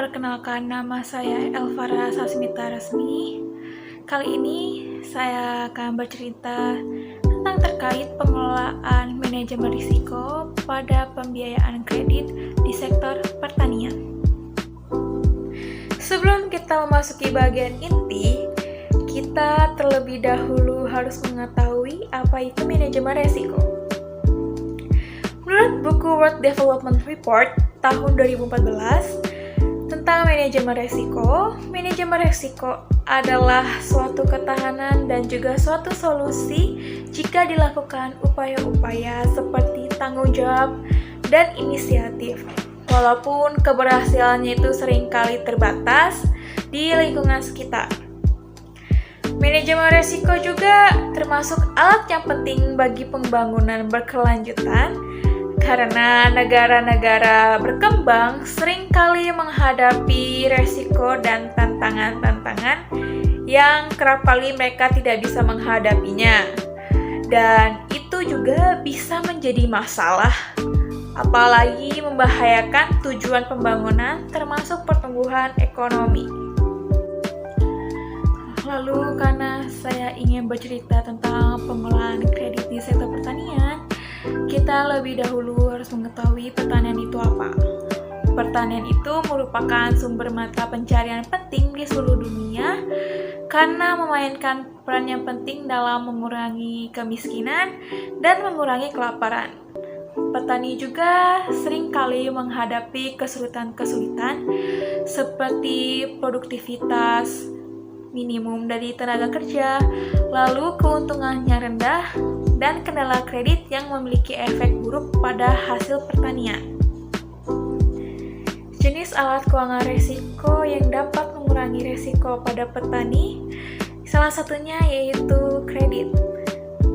Perkenalkan, nama saya Elvara Sasmita Resmi. Kali ini saya akan bercerita tentang terkait pengelolaan manajemen risiko pada pembiayaan kredit di sektor pertanian. Sebelum kita memasuki bagian inti, kita terlebih dahulu harus mengetahui apa itu manajemen risiko. Menurut buku World Development Report tahun 2014 tentang manajemen risiko adalah suatu ketahanan dan juga suatu solusi jika dilakukan upaya-upaya seperti tanggung jawab dan inisiatif. Walaupun keberhasilannya itu seringkali terbatas di lingkungan sekitar. Manajemen risiko juga termasuk alat yang penting bagi pembangunan berkelanjutan karena negara-negara berkembang seringkali menghadapi risiko dan tantangan-tantangan yang kerap kali mereka tidak bisa menghadapinya. Dan itu juga bisa menjadi masalah, apalagi membahayakan tujuan pembangunan termasuk pertumbuhan ekonomi. Lalu karena saya ingin bercerita tentang pengelolaan kredit di sektor pertanian, kita lebih dahulu harus mengetahui pertanian itu apa. Pertanian itu merupakan sumber mata pencarian penting di seluruh dunia karena memainkan peran yang penting dalam mengurangi kemiskinan dan mengurangi kelaparan. Petani juga seringkali menghadapi kesulitan-kesulitan seperti produktivitas minimum dari tenaga kerja, lalu keuntungannya rendah, dan kendala kredit yang memiliki efek buruk pada hasil pertanian. Jenis alat keuangan risiko yang dapat mengurangi risiko pada petani, salah satunya yaitu kredit.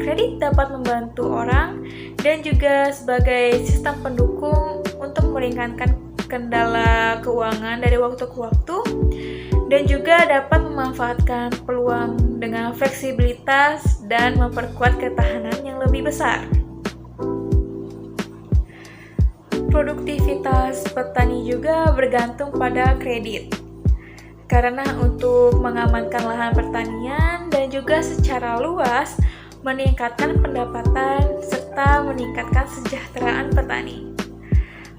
Kredit dapat membantu orang dan juga sebagai sistem pendukung untuk meringankan kendala keuangan dari waktu ke waktu, dan juga dapat memanfaatkan peluang dengan fleksibilitas dan memperkuat ketahanan yang lebih besar. Produktivitas petani juga bergantung pada kredit. Karena untuk mengamankan lahan pertanian dan juga secara luas meningkatkan pendapatan serta meningkatkan kesejahteraan petani.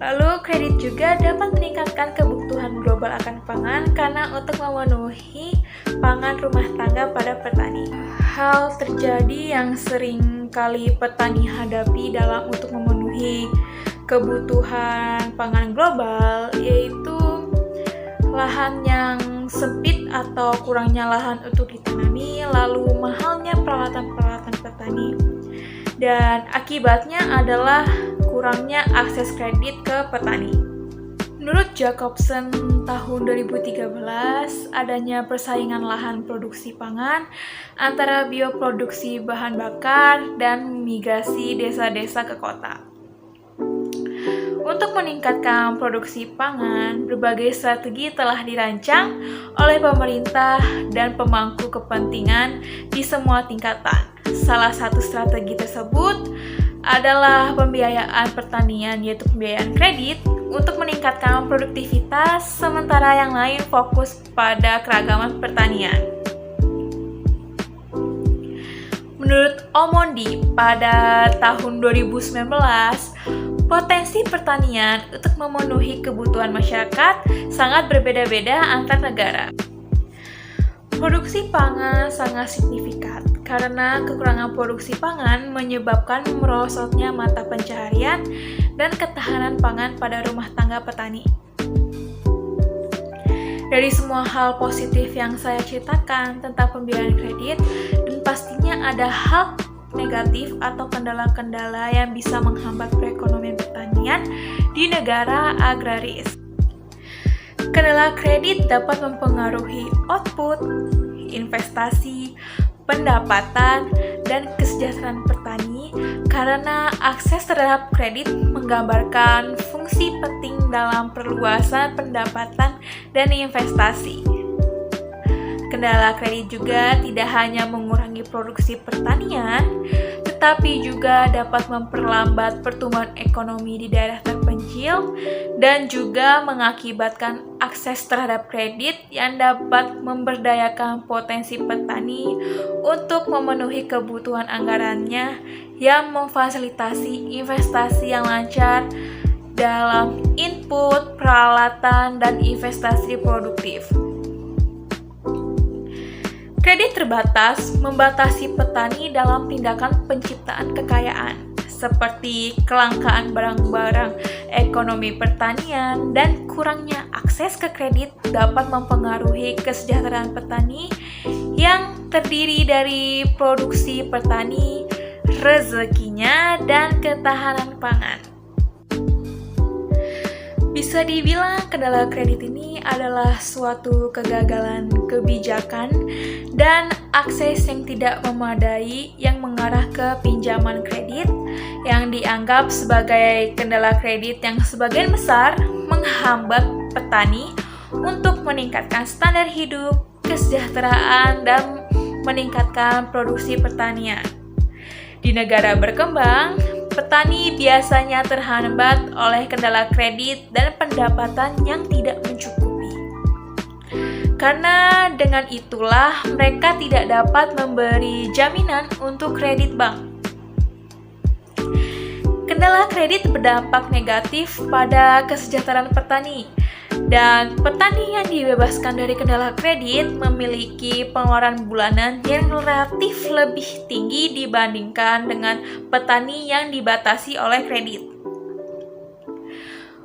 Lalu kredit juga dapat meningkatkan kebutuhan global akan pangan karena untuk memenuhi pangan rumah tangga pada petani. Hal terjadi yang sering kali petani hadapi dalam untuk memenuhi kebutuhan pangan global yaitu lahan yang sempit atau kurangnya lahan untuk ditanami, lalu mahalnya peralatan-peralatan petani. Dan akibatnya adalah kurangnya akses kredit ke petani. Menurut Jacobson tahun 2013, adanya persaingan lahan produksi pangan antara bioproduksi bahan bakar dan migrasi desa-desa ke kota. Untuk meningkatkan produksi pangan, berbagai strategi telah dirancang oleh pemerintah dan pemangku kepentingan di semua tingkatan. Salah satu strategi tersebut adalah pembiayaan pertanian, yaitu pembiayaan kredit untuk meningkatkan produktivitas, sementara yang lain fokus pada keragaman pertanian. Menurut Omondi, pada tahun 2019, potensi pertanian untuk memenuhi kebutuhan masyarakat sangat berbeda-beda antar negara. Produksi pangan sangat signifikan karena kekurangan produksi pangan menyebabkan merosotnya mata pencaharian dan ketahanan pangan pada rumah tangga petani. Dari semua hal positif yang saya ceritakan tentang pembiayaan kredit, dan pastinya ada hal negatif atau kendala-kendala yang bisa menghambat perekonomian pertanian di negara agraris. Kendala kredit dapat mempengaruhi output, investasi, pendapatan, dan kesejahteraan petani karena akses terhadap kredit menggambarkan fungsi penting dalam perluasan pendapatan dan investasi. Kendala kredit juga tidak hanya mengurangi produksi pertanian, tetapi juga dapat memperlambat pertumbuhan ekonomi di daerah terpencil terpencil dan juga mengakibatkan akses terhadap kredit yang dapat memberdayakan potensi petani untuk memenuhi kebutuhan anggarannya yang memfasilitasi investasi yang lancar dalam input, peralatan, dan investasi produktif. Kredit terbatas membatasi petani dalam tindakan penciptaan kekayaan, seperti kelangkaan barang-barang ekonomi pertanian dan kurangnya akses ke kredit dapat mempengaruhi kesejahteraan petani yang terdiri dari produksi petani, rezekinya, dan ketahanan pangan. Bisa dibilang kendala kredit ini adalah suatu kegagalan kebijakan dan akses yang tidak memadai yang mengarah ke pinjaman kredit yang dianggap sebagai kendala kredit yang sebagian besar menghambat petani untuk meningkatkan standar hidup, kesejahteraan, dan meningkatkan produksi pertanian. Di negara berkembang, petani biasanya terhambat oleh kendala kredit dan pendapatan yang tidak mencukupi. Karena dengan itulah mereka tidak dapat memberi jaminan untuk kredit bank. Kendala kredit berdampak negatif pada kesejahteraan petani, dan petani yang dibebaskan dari kendala kredit memiliki pengeluaran bulanan yang relatif lebih tinggi dibandingkan dengan petani yang dibatasi oleh kredit.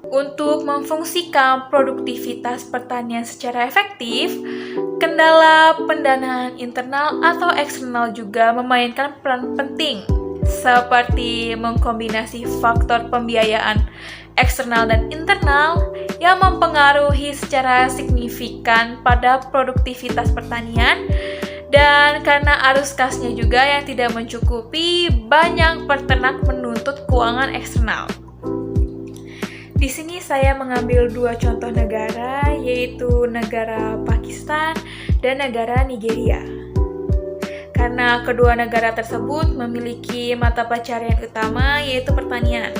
Untuk memfungsikan produktivitas pertanian secara efektif, kendala pendanaan internal atau eksternal juga memainkan peran penting, seperti mengkombinasi faktor pembiayaan eksternal dan internal yang mempengaruhi secara signifikan pada produktivitas pertanian, dan karena arus kasnya juga yang tidak mencukupi, banyak peternak menuntut keuangan eksternal. Di sini saya mengambil dua contoh negara, yaitu negara Pakistan dan negara Nigeria. Karena kedua negara tersebut memiliki mata pencarian utama, yaitu pertanian.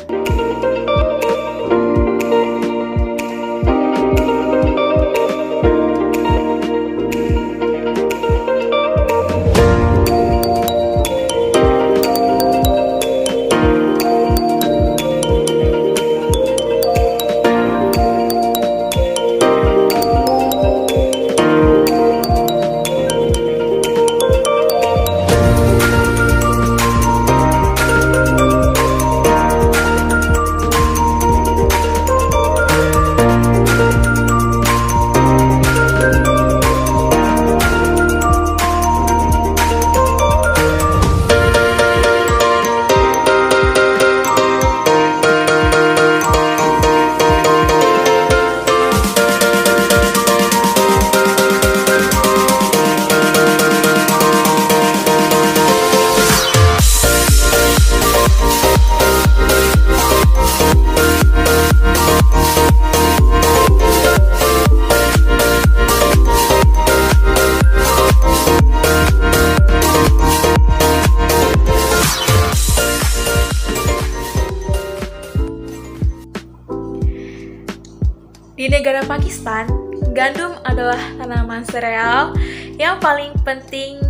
Di negara Pakistan, gandum adalah tanaman sereal yang paling penting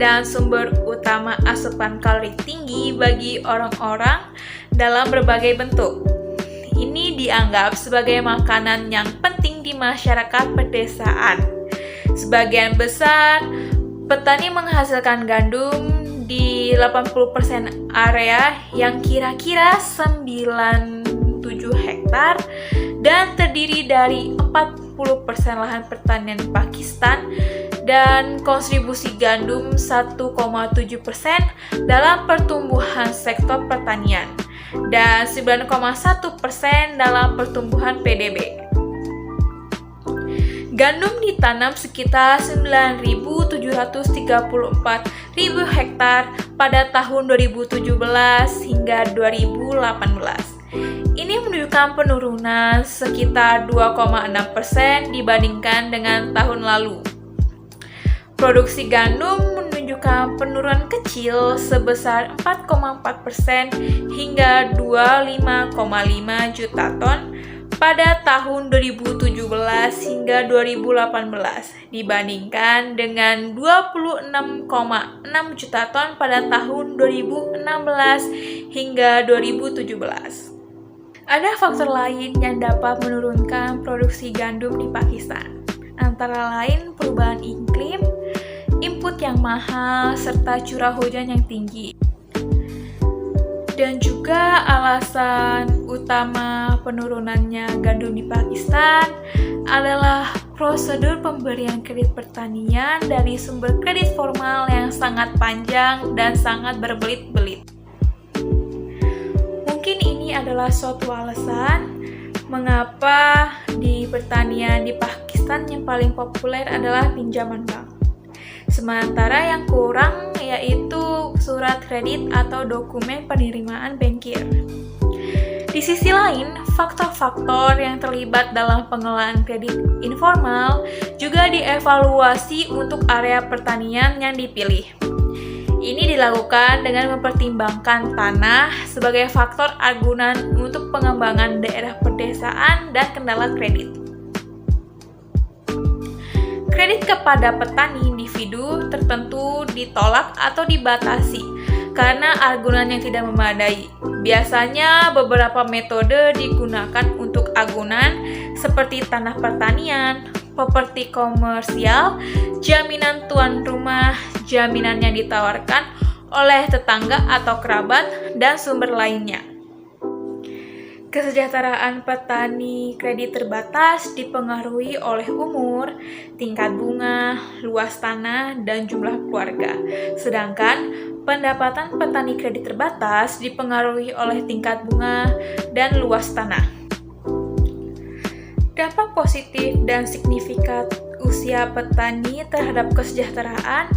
dan sumber utama asupan kalori tinggi bagi orang-orang dalam berbagai bentuk. Ini dianggap sebagai makanan yang penting di masyarakat pedesaan. Sebagian besar petani menghasilkan gandum di 80% area yang kira-kira 97 hektar dan terdiri dari 40% lahan pertanian Pakistan dan kontribusi gandum 1,7% dalam pertumbuhan sektor pertanian dan 9,1% dalam pertumbuhan PDB. Gandum ditanam sekitar 9.734.000 hektar pada tahun 2017 hingga 2018. Ini menunjukkan penurunan sekitar 2,6% dibandingkan dengan tahun lalu. Produksi gandum menunjukkan menunjukkan penurunan kecil sebesar 4,4% hingga 25,5 juta ton pada tahun 2017 hingga 2018 dibandingkan dengan 26,6 juta ton pada tahun 2016 hingga 2017. Ada faktor lain yang dapat menurunkan produksi gandum di Pakistan, antara lain perubahan iklim, input yang mahal, serta curah hujan yang tinggi. Dan juga alasan utama penurunannya gandum di Pakistan adalah prosedur pemberian kredit pertanian dari sumber kredit formal yang sangat panjang dan sangat berbelit-belit. Mungkin ini adalah suatu alasan mengapa di pertanian di Pakistan yang paling populer adalah pinjaman bank. Sementara yang kurang yaitu surat kredit atau dokumen penerimaan bankir. Di sisi lain, faktor-faktor yang terlibat dalam pengelolaan kredit informal juga dievaluasi untuk area pertanian yang dipilih. Ini dilakukan dengan mempertimbangkan tanah sebagai faktor argumen untuk pengembangan daerah pedesaan dan kendala kredit. Kredit kepada petani individu tertentu ditolak atau dibatasi karena agunan yang tidak memadai. Biasanya beberapa metode digunakan untuk agunan seperti tanah pertanian, properti komersial, jaminan tuan rumah, jaminan yang ditawarkan oleh tetangga atau kerabat, dan sumber lainnya. Kesejahteraan petani kredit terbatas dipengaruhi oleh umur, tingkat bunga, luas tanah, dan jumlah keluarga. Sedangkan pendapatan petani kredit terbatas dipengaruhi oleh tingkat bunga dan luas tanah. Dampak positif dan signifikan usia petani terhadap kesejahteraan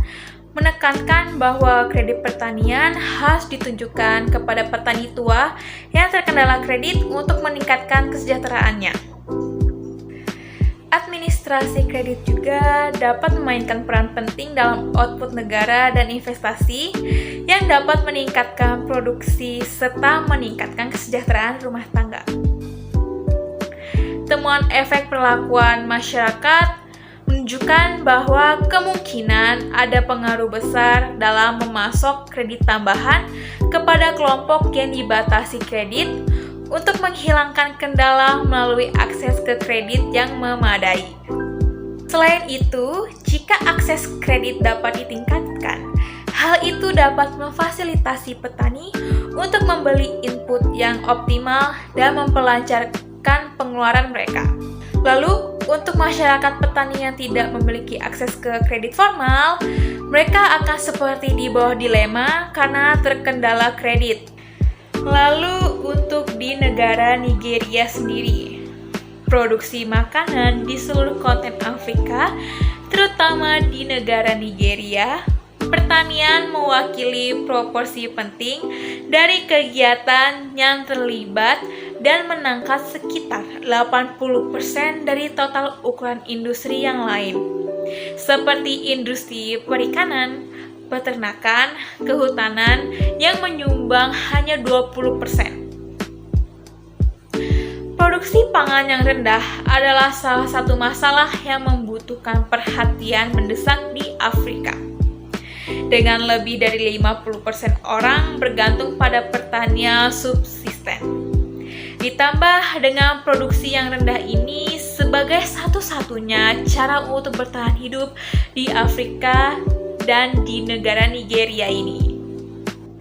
menekankan bahwa kredit pertanian harus ditunjukkan kepada petani tua yang terkendala kredit untuk meningkatkan kesejahteraannya. Administrasi kredit juga dapat memainkan peran penting dalam output negara dan investasi yang dapat meningkatkan produksi serta meningkatkan kesejahteraan rumah tangga. Temuan efek perlakuan masyarakat menunjukkan bahwa kemungkinan ada pengaruh besar dalam memasok kredit tambahan kepada kelompok yang dibatasi kredit untuk menghilangkan kendala melalui akses ke kredit yang memadai. Selain itu, jika akses kredit dapat ditingkatkan, hal itu dapat memfasilitasi petani untuk membeli input yang optimal dan memperlancarkan pengeluaran mereka. Lalu, untuk masyarakat petani yang tidak memiliki akses ke kredit formal, mereka akan seperti di bawah dilema karena terkendala kredit. Lalu, untuk di negara Nigeria sendiri, produksi makanan di seluruh konten Afrika, terutama di negara Nigeria, pertanian mewakili proporsi penting dari kegiatan yang terlibat dan menangkap sekitar 80% dari total ukuran industri yang lain, seperti industri perikanan, peternakan, kehutanan yang menyumbang hanya 20%. Produksi pangan yang rendah adalah salah satu masalah yang membutuhkan perhatian mendesak di Afrika. Dengan lebih dari 50% orang bergantung pada pertanian subsisten. Ditambah dengan produksi yang rendah ini sebagai satu-satunya cara untuk bertahan hidup di Afrika dan di negara Nigeria ini.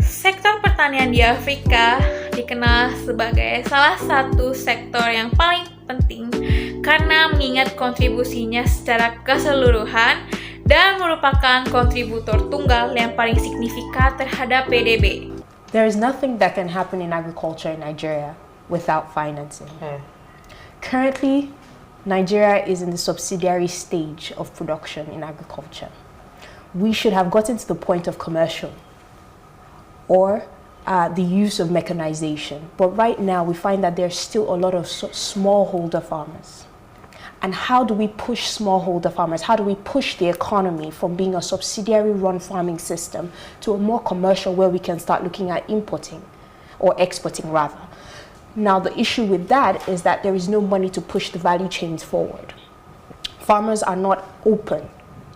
Sektor pertanian di Afrika dikenal sebagai salah satu sektor yang paling penting karena mengingat kontribusinya secara keseluruhan dan merupakan kontributor tunggal yang paling signifikan terhadap PDB. There is nothing that can happen in agriculture in Nigeria without financing. Currently, Nigeria is in the subsidiary stage of production in agriculture. We should have gotten to the point of commercial or the use of mechanization. But right now, we find that there's still a lot of smallholder farmers. And how do we push smallholder farmers? How do we push the economy from being a subsidiary-run farming system to a more commercial where we can start looking at importing or exporting rather? Now, the issue with that is that there is no money to push the value chains forward. Farmers are not open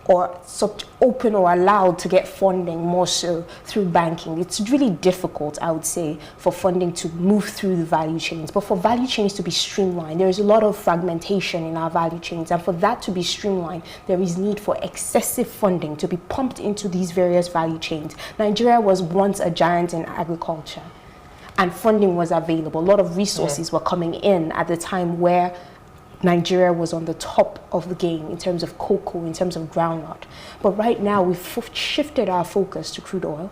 or allowed to get funding more so through banking. It's really difficult, I would say, for funding to move through the value chains. But for value chains to be streamlined, there is a lot of fragmentation in our value chains. And for that to be streamlined, there is need for excessive funding to be pumped into these various value chains. Nigeria was once a giant in agriculture, and funding was available. A lot of resources were coming in at the time where Nigeria was on the top of the game in terms of cocoa, in terms of groundnut. But right now, we've shifted our focus to crude oil.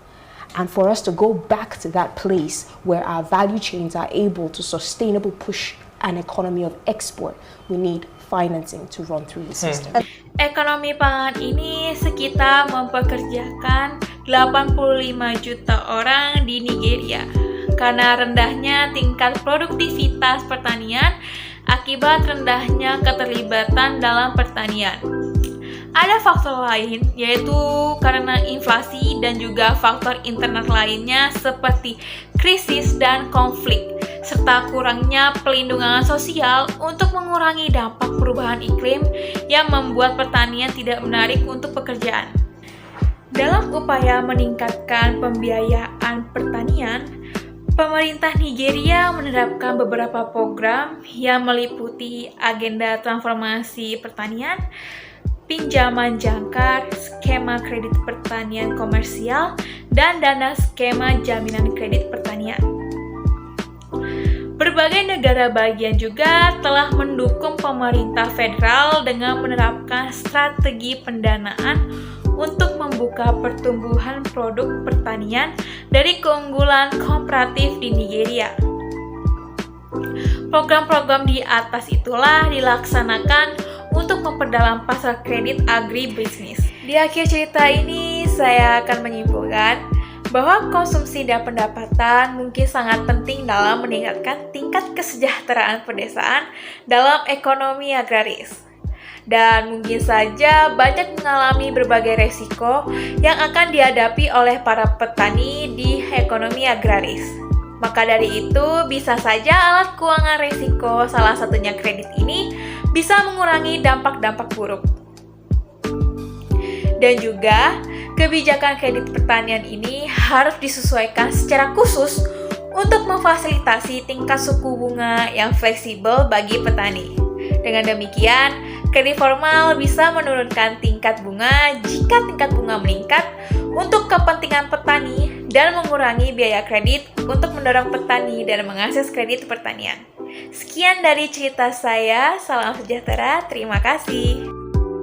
And for us to go back to that place where our value chains are able to sustainably push an economy of export, we need financing to run through the system. Ekonomi pangan ini sekitar mempekerjakan 85 juta orang di Nigeria. Karena rendahnya tingkat produktivitas pertanian akibat rendahnya keterlibatan dalam pertanian. Ada faktor lain, yaitu karena inflasi dan juga faktor internal lainnya seperti krisis dan konflik, serta kurangnya pelindungan sosial untuk mengurangi dampak perubahan iklim yang membuat pertanian tidak menarik untuk pekerjaan. Dalam upaya meningkatkan pembiayaan pertanian, pemerintah Nigeria menerapkan beberapa program yang meliputi agenda transformasi pertanian, pinjaman jangkar, skema kredit pertanian komersial, dan dana skema jaminan kredit pertanian. Berbagai negara bagian juga telah mendukung pemerintah federal dengan menerapkan strategi pendanaan untuk membuka pertumbuhan produk pertanian dari keunggulan komparatif di Nigeria. Program-program di atas itulah dilaksanakan untuk memperdalam pasar kredit agribisnis. Di akhir cerita ini, saya akan menyimpulkan bahwa konsumsi dan pendapatan mungkin sangat penting dalam meningkatkan tingkat kesejahteraan pedesaan dalam ekonomi agraris. Dan mungkin saja banyak mengalami berbagai resiko yang akan dihadapi oleh para petani di ekonomi agraris. Maka dari itu, bisa saja alat keuangan resiko, salah satunya kredit ini, bisa mengurangi dampak-dampak buruk. Dan juga, kebijakan kredit pertanian ini harus disesuaikan secara khusus untuk memfasilitasi tingkat suku bunga yang fleksibel bagi petani. Dengan demikian, kredit formal bisa menurunkan tingkat bunga jika tingkat bunga meningkat untuk kepentingan petani dan mengurangi biaya kredit untuk mendorong petani dan mengakses kredit pertanian. Sekian dari cerita saya, salam sejahtera, terima kasih.